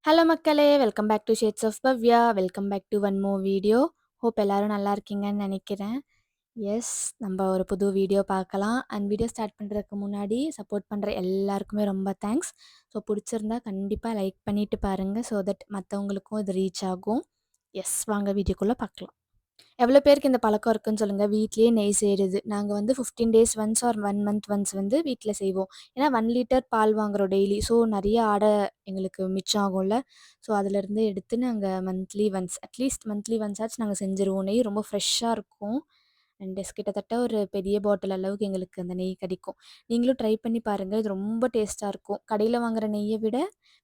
Hello மக்களே! Welcome back to shades of Bhavya. Welcome back to one more video. Hope எல்லாரும் நல்லா இருக்கீங்கன்னு நெனைக்கிறேன். எஸ், நம்ப ஒரு புது வீடியோ பார்க்கலாம். அண்ட் வீடியோ ஸ்டார்ட் பண்றதுக்கு முன்னாடி சப்போர்ட் பண்ற எல்லாருக்குமே ரொம்ப தேங்க்ஸ். ஸோ புடிச்சிருந்தா கண்டிப்பா லைக் பண்ணிட்டு பாருங்க. ஸோ தட் மத்தவங்களுக்கும் இது ரீச் ஆகும். எஸ், வாங்க வீடியோக்குள்ள பார்க்கலாம். எவ்வளோ பேருக்கு இந்த பழக்கம் இருக்குன்னு சொல்லுங்க. வீட்லயே நெய் செய்றது. நாங்க வந்து 15 days once or 1 month once வந்து வீட்ல செய்வோம். ஏன்னா 1 லிட்டர் பால் வாங்குறோம் டெய்லி. ஸோ நெறைய ஆட எங்களுக்கு மிச்சம் ஆகும்ல. ஸோ அதுலேருந்து எடுத்து நாங்க monthly once at least monthly once ஆச்சும் நாங்க செஞ்சுருவோம். நெய் ரொம்ப ஃப்ரெஷ்ஷா இருக்கும். அண்ட் கிட்டத்தட்ட ஒரு பெரிய பாட்டில் அளவுக்கு எங்களுக்கு அந்த நெய் கிடைக்கும். நீங்களும் ட்ரை பண்ணி பாருங்க. இது ரொம்ப டேஸ்ட்டா இருக்கும். கடையில வாங்குற நெய்ய விட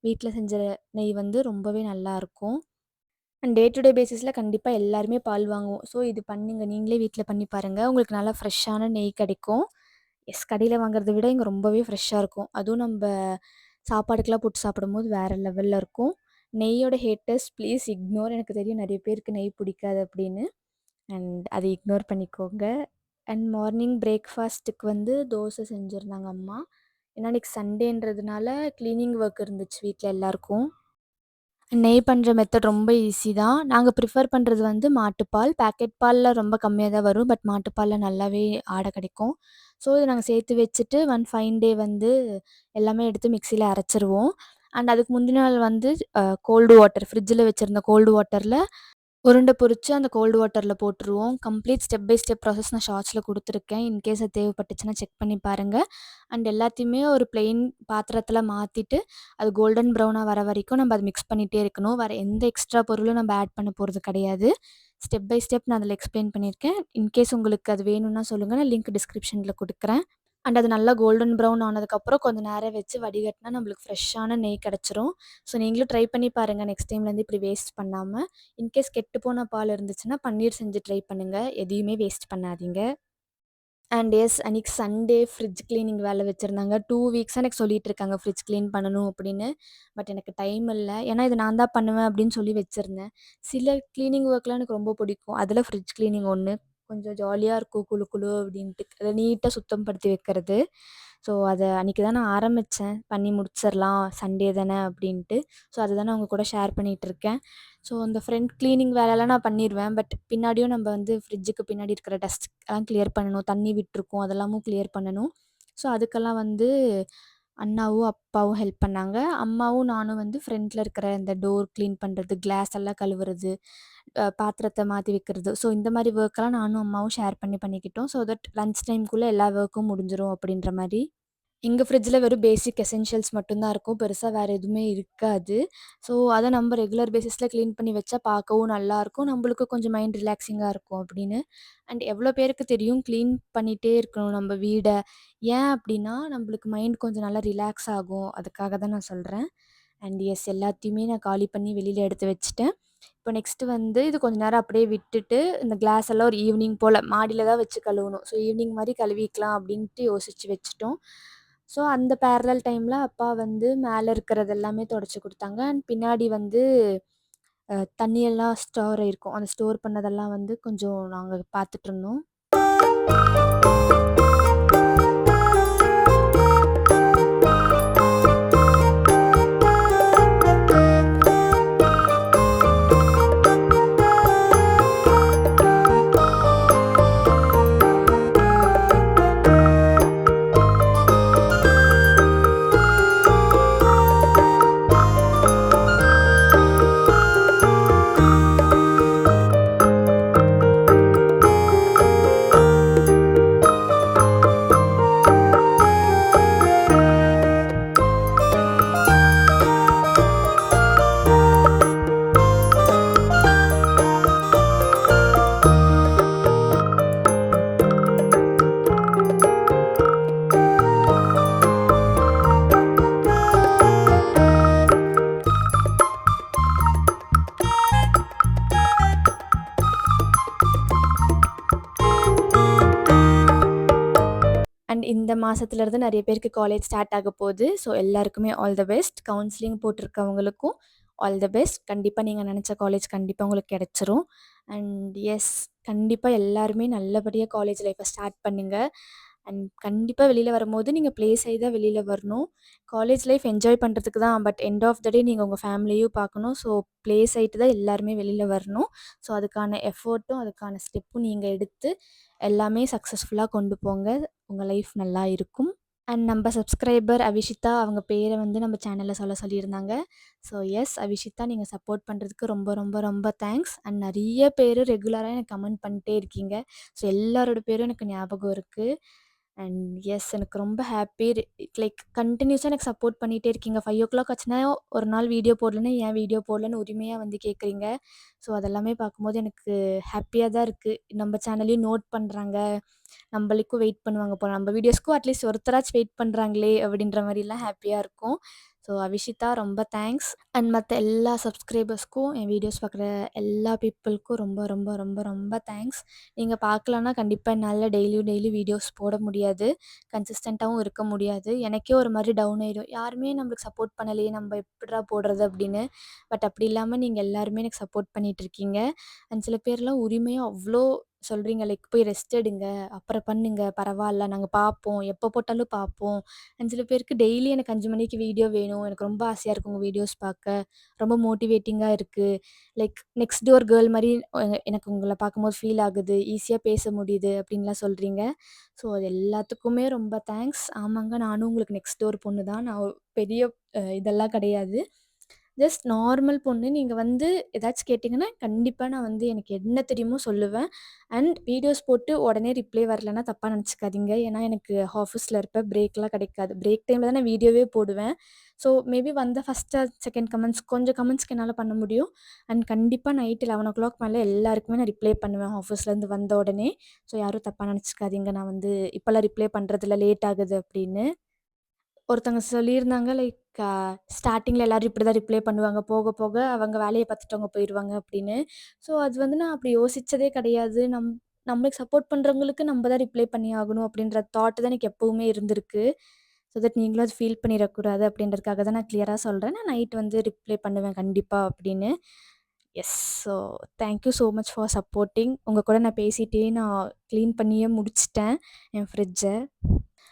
வீட்ல செஞ்ச நெய் வந்து ரொம்பவே நல்லாருக்கும். அண்ட் டே டு டே பேசிஸில கண்டிப்பா எல்லாருமே பால் வாங்குவோம். ஸோ இது பண்ணுங்க. நீங்களே வீட்ல பண்ணி பாருங்க. உங்களுக்கு நல்லா ஃப்ரெஷ்ஷான நெய் கிடைக்கும். எஸ், கடையில வாங்குறத விட இங்க ரொம்பவே ஃப்ரெஷ்ஷா இருக்கும். அதுவும் நம்ப சாப்பாடுக்கெல்லாம் போட்டு சாப்பிடும்போது வேற லெவல்ல இருக்கும். நெய்யோட ஹேட்டர்ஸ் ப்ளீஸ் இக்னோர். எனக்கு தெரியும் நெறைய பேருக்கு நெய் பிடிக்காது அப்படின்னு. அண்ட் அதை இக்னோர் பண்ணிக்கோங்க. அண்ட் மார்னிங் பிரேக்ஃபாஸ்ட்டுக்கு வந்து தோசை செஞ்சிருந்தாங்க அம்மா. ஏன்னா இன்னைக்கு சண்டேன்றதுனால கிளீனிங் ஒர்க் இருந்துச்சு வீட்ல எல்லாருக்கும். நெய் பண்ற மெத்தட் ரொம்ப ஈஸி தான். நாங்க ப்ரிஃபர் பண்றது வந்து மாட்டுப்பால். பாக்கெட் பால்ல ரொம்ப கம்மியா தான் வரும். பட் மாட்டுப்பால்ல நல்லாவே ஆட கிடைக்கும். ஸோ இத நாங்க சேர்த்து வச்சுட்டு ஒன் ஃபைன் டே வந்து எல்லாமே எடுத்து மிக்ஸியில அரைச்சுருவோம். அண்ட் அதுக்கு முந்தின நாள் வந்து கோல்டு வாட்டர் ஃப்ரிட்ஜில வச்சிருந்த கோல்டு வாட்டர்ல உருண்டை புடிச்சு அந்த கோல்டு வாட்டர்ல போட்டுருவோம். Complete step by step process நான் ஷார்ட்ஸ்ல குடுத்துருக்கேன். இன்கேஸ் அது தேவைப்பட்டுச்சுன்னா செக் பண்ணி பாருங்க. அண்ட் எல்லாத்தையுமே ஒரு பிளெயின் பாத்திரத்துல மாத்திட்டு, அது கோல்டன் ப்ரவுனா வர வரைக்கும் நம்ம அத மிக்ஸ் பண்ணிட்டே இருக்கணும். வேற எந்த எக்ஸ்ட்ரா பொருளும் நம்ம ஆட் பண்ண போறது கிடையாது. ஸ்டெப் பை ஸ்டெப் நான் அதில எக்ஸ்ப்ளைன் பண்ணியிருக்கேன். இன்கேஸ் உங்களுக்கு அது வேணும்னா சொல்லுங்க. நான் லிங்க் டிஸ்கிரிப்ஷன்ல குடுக்குறேன். அண்ட் அது நல்லா கோல்டன் ப்ரவுன் ஆனதுக்கப்புறம் கொஞ்சம் நேரம் வச்சு வடிகட்டினா நம்மளுக்கு ஃப்ரெஷ்ஷான நெய் கிடச்சிரும். ஸோ நீங்களும் ட்ரை பண்ணி பாருங்க நெக்ஸ்ட் டைம்லேருந்து இப்படி வேஸ்ட் பண்ணாம. இன்கேஸ் கெட்டுப்போன பால் இருந்துச்சுன்னா பன்னீர் செஞ்சு ட்ரை பண்ணுங்க. எதையுமே வேஸ்ட் பண்ணாதீங்க. அண்ட் எஸ், அன்னைக்கு சண்டே ஃப்ரிட்ஜ் கிளீனிங் வேலை வச்சிருந்தாங்க. 2 வீக்ஸா எனக்கு சொல்லிட்டு இருக்காங்க ஃப்ரிட்ஜ் கிளீன் பண்ணணும் அப்படின்னு. பட் எனக்கு டைம் இல்ல. ஏன்னா இது நான் தான் பண்ணுவேன் அப்படின்னு சொல்லி வச்சிருந்தேன். சில கிளீனிங் ஒர்க்லாம் எனக்கு ரொம்ப பிடிக்கும். அதில ஃப்ரிட்ஜ் கிளீனிங் ஒண்ணு. கொஞ்சம் ஜாலியா இருக்கும் குளு குளு அப்படின்ட்டு. அத நீட்டா சுத்தம் படுத்தி வைக்கிறது. ஸோ அத அன்னைக்கு தான் நான் ஆரம்பிச்சேன். பண்ணி முடிச்சிரலாம் சண்டே தானே அப்படின்ட்டு. ஸோ அதுதான் நான் உங்க கூட ஷேர் பண்ணிட்டு இருக்கேன். ஸோ அந்த ஃப்ரண்ட் கிளீனிங் வேலைலாம் நான் பண்ணிருவேன். பட் பின்னாடியும் நம்ம வந்து ஃப்ரிட்ஜுக்கு பின்னாடி இருக்கிற டஸ்ட் எல்லாம் கிளியர் பண்ணணும். தண்ணி விட்டுருக்கும். அதெல்லாமும் கிளியர் பண்ணணும். ஸோ அதுக்கெல்லாம் வந்து அண்ணாவும், அப்பாவும் ஹெல்ப் பண்ணாங்க. அம்மாவும் நானும் வந்து ஃப்ரண்ட்ல இருக்கிற இந்த டோர் கிளீன் பண்றது, கிளாஸ் எல்லாம் கழுவுறது, பாத்திரத்த மாத்தி வைக்கிறது. ஸோ இந்த மாரி ஒர்க்லாம் நானும் அம்மாவும் ஷேர் பண்ணி பண்ணிக்கிட்டோம். ஸோ தட் லஞ்ச் டைம்க்குள்ள எல்லா ஒர்க்கும் முடிஞ்சிரும் அப்படின்ற மாரி. எங்க ஃப்ரிட்ஜில வெறும் பேசிக் எசென்ஷியல்ஸ் மட்டும் தான் இருக்கும். பெருசா வேற எதுவுமே இருக்காது. ஸோ அத நம்ம ரெகுலர் பேசிஸ்ல கிளீன் பண்ணி வச்சா பார்க்கவும் நல்லாயிருக்கும். நம்மளுக்கும் கொஞ்சம் மைண்ட் ரிலாக்ஸிங்கா இருக்கும் அப்படின்னு. அண்ட் எவ்வளோ பேருக்கு தெரியும் கிளீன் பண்ணிட்டே இருக்கணும் நம்ம வீட. ஏன் அப்படின்னா, நம்மளுக்கு மைண்ட் கொஞ்சம் நல்லா ரிலாக்ஸ் ஆகும். அதுக்காக தான் நான் சொல்றேன். அண்ட் எஸ், எல்லாத்தையுமே நான் காலி பண்ணி வெளியில எடுத்து வச்சுட்டேன். இப்போ நெக்ஸ்ட்டு வந்து இது கொஞ்ச நேரம் அப்படியே விட்டுட்டு, இந்த கிளாஸ் எல்லாம் ஒரு ஈவினிங் போல மாடியில தான் வச்சு கழுவணும். ஸோ ஈவினிங் மாரி கழுவிக்கலாம் அப்படின்ட்டு யோசிச்சு வச்சுட்டோம். ஸோ அந்த பேரலல் டைம்ல அப்பா வந்து மேல இருக்கிறது எல்லாமே தொடச்சு குடுத்தாங்க. அண்ட் பின்னாடி வந்து தண்ணியெல்லாம் ஸ்டோர் ஆயிருக்கும். அந்த ஸ்டோர் பண்ணதெல்லாம் வந்து கொஞ்சம் நாங்க பார்த்துட்டுருந்தோம். அண்ட் இந்த மாசத்துலருந்து நெறைய பேருக்கு காலேஜ் ஸ்டார்ட் ஆக போது. ஸோ எல்லாருக்குமே ஆல் த பெஸ்ட். கவுன்சிலிங் போட்டிருக்கவங்களுக்கும் ஆல் த பெஸ்ட். கண்டிப்பா நீங்க நெனச்ச காலேஜ் கண்டிப்பா உங்களுக்கு கெடைச்சிரும். அண்ட் எஸ், கண்டிப்பா எல்லாருமே நல்லபடியா காலேஜ் லைஃப்ப ஸ்டார்ட் பண்ணுங்க. அண்ட் கண்டிப்பா வெளில வரும்போது நீங்க ப்ளே ஆயி தான் வெளில வரணும். காலேஜ் லைஃப் என்ஜாய் பண்றதுக்கு தான். பட் எண்ட் ஆஃப் த டே நீங்க உங்க ஃபேமிலியும் பார்க்கணும். ஸோ ப்ளேஸ் ஆயிட்டு தான் எல்லாருமே வெளில வரணும். ஸோ அதுக்கான எஃபோர்ட்டும், அதுக்கான ஸ்டெப்பும் நீங்க எடுத்து எல்லாமே சக்ஸஸ்ஃபுல்லா கொண்டு போங்க. உங்க லைஃப் நல்லா இருக்கும். அண்ட் நம்ப சப்ஸ்கிரைபர் அவிஷிதா அவங்க பேர வந்து நம்ம சேனல்ல சொல்லியிருந்தாங்க. ஸோ எஸ் அவிஷிதா நீங்க சப்போர்ட் பண்ணுறதுக்கு ரொம்ப ரொம்ப ரொம்ப தேங்க்ஸ். அண்ட் நெறைய பேர் ரெகுலரா எனக்கு கமெண்ட் பண்ணிட்டே இருக்கீங்க. ஸோ எல்லாரோட பேரும் எனக்கு ஞாபகம் இருக்கு. அண்ட் எஸ் எனக்கு ரொம்ப ஹாப்பி. லைக் கன்டினியூஸா எனக்கு சப்போர்ட் பண்ணிட்டே இருக்கீங்க. 5:00 ஆச்சுன்னா ஒரு நாள் வீடியோ போடலன்னா, ஏன் வீடியோ போடலன்னு உரிமையா வந்து கேட்குறீங்க. ஸோ அதெல்லாமே பார்க்கும்போது எனக்கு ஹாப்பியா தான் இருக்கு. நம்ம சேனலையும் நோட் பண்றாங்க. நம்பளுக்கும் வெயிட் பண்ணுவாங்க போல. நம்ம வீடியோஸ்க்கும் அட்லீஸ்ட் ஒருத்தராச்சும் வெயிட் பண்றாங்களே! அப்படின்ற மாரிலாம் ஹாப்பியா இருக்கும். ஸோ அவிஷிதா ரொம்ப தேங்க்ஸ். அண்ட் மத்த எல்லா சப்ஸ்கிரைபர்ஸ்க்கும், என் வீடியோஸ் பார்க்குற எல்லா பீப்பிள்க்கும் ரொம்ப ரொம்ப ரொம்ப ரொம்ப தேங்க்ஸ். நீங்க பார்க்கலன்னா கண்டிப்பா என்னால டெய்லியும் வீடியோஸ் போட முடியாது. கன்சிஸ்டன்ட்டாவும் இருக்க முடியாது. எனக்கே ஒரு மாரி டவுன் ஆயிடும். யாருமே நம்மளுக்கு சப்போர்ட் பண்ணலையே! நம்ம எப்புட்றா போடுறது அப்படின்னு. பட் அப்படி இல்லாம நீங்க எல்லாருமே எனக்கு சப்போர்ட் பண்ணிட்டுருக்கீங்க. அண்ட் சில பேர்லாம் உரிமையா அவ்ளோ சொல்றீங்க. லைக் போய் ரெஸ்ட் எடுங்க, அப்புறம் பண்ணுங்க, பரவால்ல நாங்க பார்ப்போம், எப்போ போட்டாலும் பார்ப்போம். அண்ட் சில பேருக்கு டெய்லி எனக்கு 5 மணிக்கு வீடியோ வேணும். எனக்கு ரொம்ப ஆசையா இருக்கு உங்க வீடியோஸ் பார்க்க. ரொம்ப மோட்டிவேட்டிங்கா இருக்கு. லைக் நெக்ஸ்ட் டோர் கேர்ள் மாரி எனக்கு உங்கள பார்க்கும்போது ஃபீல் ஆகுது. ஈஸியா பேச முடியுது அப்டின்லாம் சொல்றீங்க. ஸோ அது எல்லாத்துக்குமே ரொம்ப தேங்க்ஸ். ஆமாங்க நானும் உங்களுக்கு நெக்ஸ்ட் டோர் பொண்ணு தான். நான் பெரிய இதெல்லாம் கிடையாது. ஜஸ்ட் நார்மல் பொண்ணு. நீங்க வந்து ஏதாச்சும் கேட்டீங்கன்னா, கண்டிப்பா நான் வந்து எனக்கு என்ன தெரியுமோ சொல்லுவேன். அண்ட் வீடியோஸ் போட்டு உடனே ரிப்ளை வரலன்னா தப்பா நெனச்சுக்காதீங்க. ஏன்னா எனக்கு ஆஃபீஸ்ல இருப்பேன். பிரேக்லாம் கிடைக்காது. பிரேக் டைம்ல தான் நான் வீடியோவே போடுவேன். ஸோ மேபி வந்த ஃபர்ஸ்ட் ஆர் செகண்ட் கமெண்ட்ஸ் கொஞ்சம் கமெண்ட்ஸ்க்கு என்னால பண்ண முடியும். அண்ட் கண்டிப்பா நைட் 11:00 மேல எல்லாருக்குமே நான் ரிப்ளை பண்ணுவேன் ஆஃபீஸ்லேருந்து வந்த உடனே. ஸோ யாரும் தப்பா நெனச்சுக்காதீங்க. நான் வந்து இப்பலாம் ரிப்ளை பண்றதில்ல லேட் ஆகுது அப்படின்னு. ஒருத்தவங்க சொல்லியிருந்தாங்க லைக் ஸ்டார்ட்டிங்கில எல்லாரும் இப்படி தான் ரிப்ளை பண்ணுவாங்க. போக போக அவங்க வேலைய பார்த்துட்டு அவங்க போயிருவாங்க அப்படின்னு. ஸோ அது வந்து நான் அப்படி யோசிச்சதே கிடையாது. நம்மளுக்கு சப்போர்ட் பண்றவங்களுக்கு நம்ம தான் ரிப்ளை பண்ணி ஆகணும் அப்படின்ற தாட் தான் எனக்கு எப்பவுமே இருந்திருக்கு. ஸோ தட் நீங்களும் அது ஃபீல் பண்ணிறக்கூடாது அப்படின்றதுக்காக தான் நான் கிளியரா சொல்றேன். நான் நைட் வந்து ரிப்ளை பண்ணுவேன் கண்டிப்பா அப்படின்னு. Yes. So thank you so much for supporting. உங்க கூட நான் பேசிட்டே நான் கிளீன் பண்ணியே முடிச்சுட்டேன் என் ஃப்ரிட்ஜ.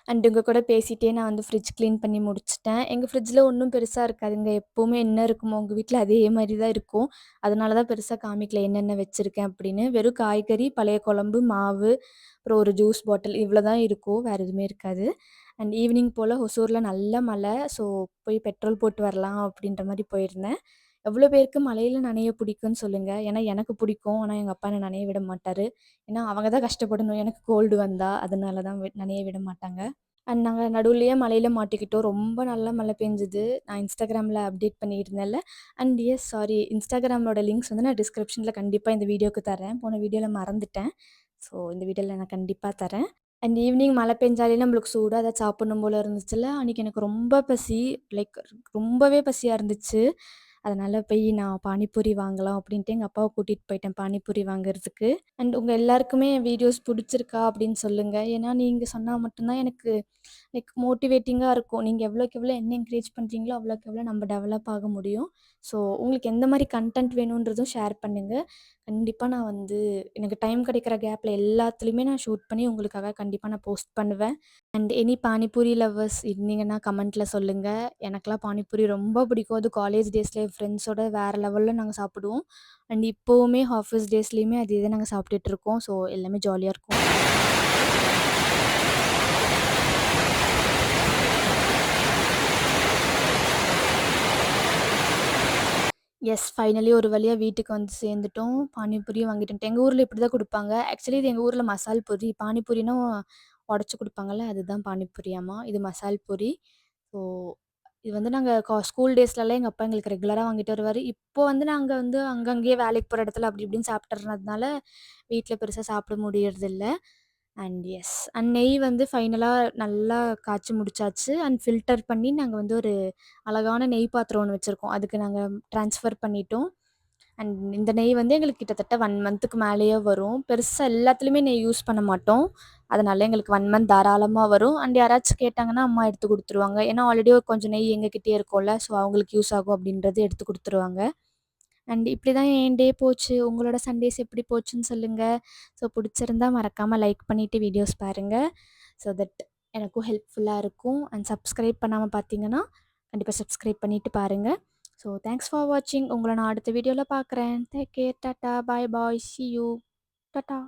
அண்ட் உங்க கூட பேசிட்டே நான் வந்து ஃப்ரிட்ஜ் கிளீன் பண்ணி முடிச்சுட்டேன். எங்க ஃப்ரிட்ஜில ஒண்ணும் பெருசா இருக்காதுங்க. எப்பவுமே என்ன இருக்குமோ உங்க வீட்ல அதே மாரி தான் இருக்கும். அதனால தான் பெருசா காமிக்கல என்னென்ன வச்சிருக்கேன் அப்படின்னு. வெறும் காய்கறி, பழைய குழம்பு, மாவு, அப்புறம் ஒரு ஜூஸ் பாட்டில் இவ்வளோ தான் இருக்கும். வேற எதுவுமே இருக்காது. அண்ட் ஈவினிங் போல ஒசூர்ல நல்ல மழை. ஸோ போய் பெட்ரோல் போட்டு வரலாம் அப்படின்ற மாரி போயிருந்தேன். எவ்வளோ பேருக்கு மழையில நனைய பிடிக்கும்னு சொல்லுங்க. ஏன்னா எனக்கு பிடிக்கும். ஆனா எங்க அப்பா என்ன நனைய விட மாட்டாரு. ஏன்னா அவங்க தான் கஷ்டப்படணும் எனக்கு கோல்டு வந்தா. அதனால தான் நனைய விட மாட்டாங்க. அண்ட் நாங்க நடுவுலயே மழையில மாட்டிக்கிட்டோம். ரொம்ப நல்லா மழை பெஞ்சது. நான் Instagramல அப்டேட் பண்ணியிருந்தேன்ல. அண்ட் எஸ் சாரி Instagramோட லிங்க்ஸ் வந்து நான் டிஸ்கிரிப்ஷன்ல கண்டிப்பா இந்த வீடியோக்கு தரேன். போன வீடியோல மறந்துட்டேன். ஸோ இந்த வீடியோல நான் கண்டிப்பா தரேன். அண்ட் ஈவினிங் மழை பெஞ்சாலே நம்மளுக்கு சூடா ஏதாச்சும் சாப்பிடணும் போல இருந்துச்சுல்ல. அன்னைக்கு எனக்கு ரொம்ப பசி. லைக் ரொம்பவே பசியா இருந்துச்சு. அதனால போய் நான் பானிபூரி வாங்கலாம் அப்டின்ட்டு எங்க அப்பாவ கூட்டிட்டு போயிட்டேன் பானிபூரி வாங்குறதுக்கு. அண்ட் உங்க எல்லாருக்குமே என் வீடியோஸ் புடிச்சிருக்கா அப்படின்னு சொல்லுங்க. ஏன்னா நீங்க சொன்னா மட்டும் தான் எனக்கு லைக் மோட்டிவேட்டிங்கா இருக்கும். நீங்க எவ்வளோக்கு எவ்வளோ என்ன என்கரேஜ் பண்றீங்களோ, அவ்வளோக்கு எவ்வளோ நம்ம டெவலப் ஆக முடியும். ஸோ உங்களுக்கு எந்த மாரி கன்டென்ட் வேணுன்றதும் ஷேர் பண்ணுங்க. கண்டிப்பா நான் வந்து எனக்கு டைம் கிடைக்கிற கேப்ல எல்லாத்துலயுமே நான் ஷூட் பண்ணி உங்களுக்காக கண்டிப்பா நான் போஸ்ட் பண்ணுவேன். அண்ட் எனி பானிபூரி லவ்வர்ஸ் இருந்தீங்கன்னா கமெண்ட்ல சொல்லுங்க. எனக்கெல்லாம் பானிபூரி ரொம்ப பிடிக்கும். அது காலேஜ் டேஸ்ல என் ஃப்ரெண்ட்ஸோட வேற லெவல்ல நாங்க சாப்பிடுவோம். அண்ட் இப்பவுமே ஆஃபீஸ் டேஸ்லயுமே அதே தான் நாங்க சாப்பிட்டுட்டு இருக்கோம். ஸோ எல்லாமே ஜாலியா இருக்கும். எஸ் ஃபைனலி ஒரு வழியா வீட்டுக்கு வந்து சேர்ந்துட்டோம். பானிபூரியும் வாங்கிட்டு வந்துட்டோம். எங்க ஊர்ல இப்படி தான் குடுப்பாங்க. ஆக்சுவலி இது எங்க ஊர்ல மசால் பூரி. பானிபூரினா உடைச்சு குடுப்பாங்கல்ல, அதுதான் பானிபூரியாமா. இது மசால் பூரி. ஸோ இது வந்து நாங்க ஸ்கூல் டேஸ்லலாம் எங்க அப்பா எங்களுக்கு ரெகுலரா வாங்கிட்டு வருவாரு. இப்போ வந்து நாங்க வந்து அங்கங்கேயே வேலைக்கு போற இடத்துல அப்படி இப்படின்னு சாப்பிட்டுறதுனால, வீட்ல பெருசா சாப்பிட முடியறதில்ல. அண்ட் எஸ் அண்ட் நெய் வந்து ஃபைனலா நல்லா காய்ச்சி முடிச்சாச்சு. அண்ட் ஃபில்டர் பண்ணி நாங்க வந்து ஒரு அழகான நெய் பாத்திரம் ஒண்ணு வச்சிருக்கோம். அதுக்கு நாங்க ட்ரான்ஸ்ஃபர் பண்ணிட்டோம். அண்ட் இந்த நெய் வந்து எங்களுக்கு கிட்டத்தட்ட 1 மந்த்துக்கு மேலேயே வரும். பெருசா எல்லாத்துலயுமே நெய் யூஸ் பண்ண மாட்டோம். அதனால எங்களுக்கு 1 மந்த் தாராளமா வரும். அண்ட் யாராச்சும் கேட்டாங்கன்னா, அம்மா எடுத்து குடுத்துருவாங்க. ஏன்னா ஆல்ரெடி கொஞ்சம் நெய் எங்ககிட்டயே இருக்கும்ல. ஸோ அவங்களுக்கு யூஸ் ஆகும் அப்படின்றது எடுத்து குடுத்துருவாங்க. அண்ட் இப்படி தான் என் டே போச்சு. உங்களோட சண்டேஸ் எப்படி போச்சுன்னு சொல்லுங்க. ஸோ பிடிச்சிருந்தா மறக்காம லைக் பண்ணிட்டு வீடியோஸ் பாருங்க. ஸோ தட் எனக்கும் ஹெல்ப்ஃபுல்லா இருக்கும். அண்ட் சப்ஸ்கிரைப் பண்ணாம பார்த்தீங்கன்னா, கண்டிப்பா சப்ஸ்கிரைப் பண்ணிட்டு பாருங்க. ஸோ தேங்க்ஸ் ஃபார் வாட்சிங். உங்கள நான் அடுத்த வீடியோல பார்க்குறேன். Take care. Tata. Bye bye. C you. Tata.